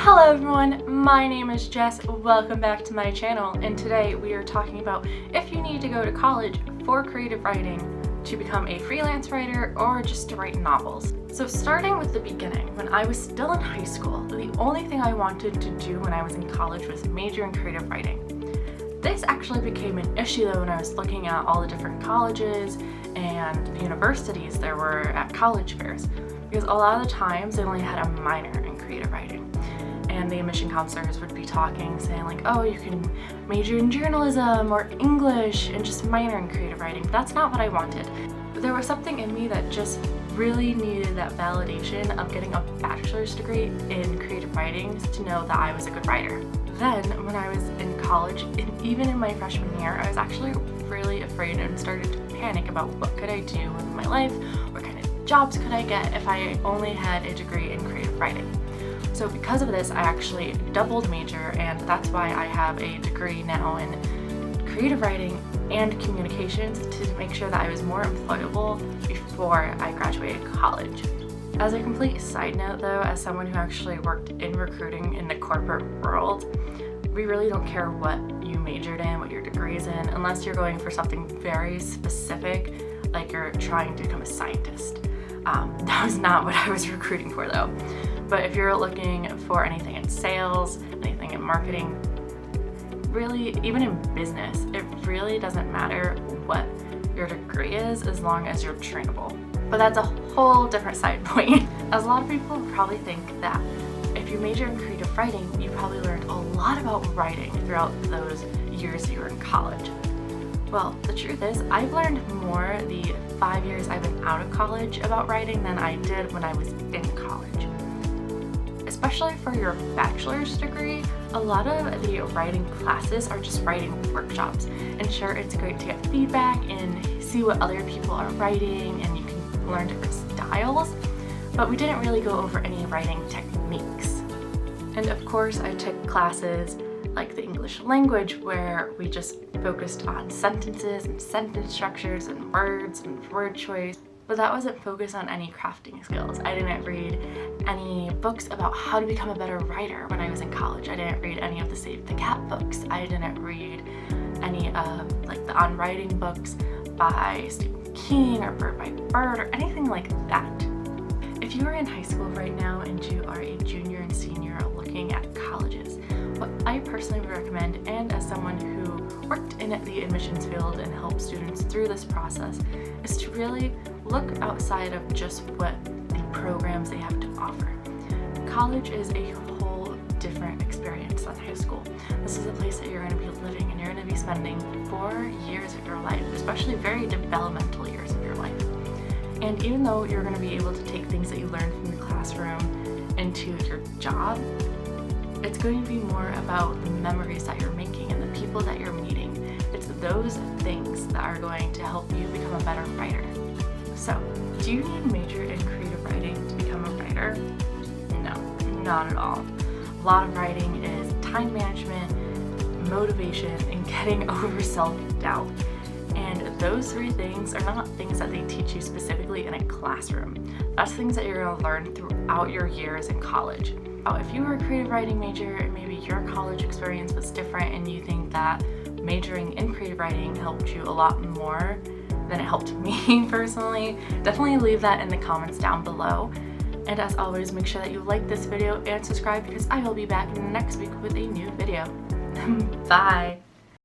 Hello everyone, my name is Jess. Welcome back to my channel, and today we are talking about if you need to go to college for creative writing to become a freelance writer or just to write novels. So starting with the beginning, when I was still in high school, the only thing I wanted to do when I was in college was major in creative writing. This actually became an issue though when I was looking at all the different colleges and universities there were at college fairs, because a lot of the times they only had a minor in creative writing. And the admission counselors would be talking, saying like, oh, you can major in journalism or English and just minor in creative writing. But that's not what I wanted. But there was something in me that just really needed that validation of getting a bachelor's degree in creative writing to know that I was a good writer. Then when I was in college, and even in my freshman year, I was actually really afraid and started to panic about what could I do with my life, what kind of jobs could I get if I only had a degree in creative writing. So because of this, I actually doubled major, and that's why I have a degree now in creative writing and communications to make sure that I was more employable before I graduated college. As a complete side note though, as someone who actually worked in recruiting in the corporate world, we really don't care what you majored in, what your degree is in, unless you're going for something very specific, like you're trying to become a scientist. That was not what I was recruiting for though. But if you're looking for anything in sales, anything in marketing, really, even in business, it really doesn't matter what your degree is as long as you're trainable. But that's a whole different side point. As a lot of people probably think that if you major in creative writing, you probably learned a lot about writing throughout those years that you were in college. Well, the truth is, I've learned more the 5 years I've been out of college about writing than I did when I was in college. Especially for your bachelor's degree, a lot of the writing classes are just writing workshops. And sure, it's great to get feedback and see what other people are writing, and you can learn different styles, but we didn't really go over any writing techniques. And of course, I took classes like the English language where we just focused on sentences and sentence structures and words and word choice. But that wasn't focused on any crafting skills. I didn't read any books about how to become a better writer when I was in college. I didn't read any of the Save the Cat books. I didn't read any of like the On Writing books by Stephen King or Bird by Bird or anything like that. If you are in high school right now and you are a junior and senior looking at colleges, what I personally would recommend, and as someone who worked in the admissions field and helped students through this process, is to really look outside of just what the programs they have to offer. College is a whole different experience than high school. This is a place that you're going to be living and you're going to be spending 4 years of your life, especially very developmental years of your life. And even though you're going to be able to take things that you learned from the classroom into your job, it's going to be more about the memories that you're making and the people that you're meeting. It's those things that are going to help you become a better writer. So, do you need a major in creative writing to become a writer? No, not at all. A lot of writing is time management, motivation, and getting over self-doubt. And those 3 things are not things that they teach you specifically in a classroom. That's things that you're going to learn throughout your years in college. If you were a creative writing major and maybe your college experience was different and you think that majoring in creative writing helped you a lot more than it helped me personally, definitely leave that in the comments down below. And as always, make sure that you like this video and subscribe, because I will be back next week with a new video. Bye!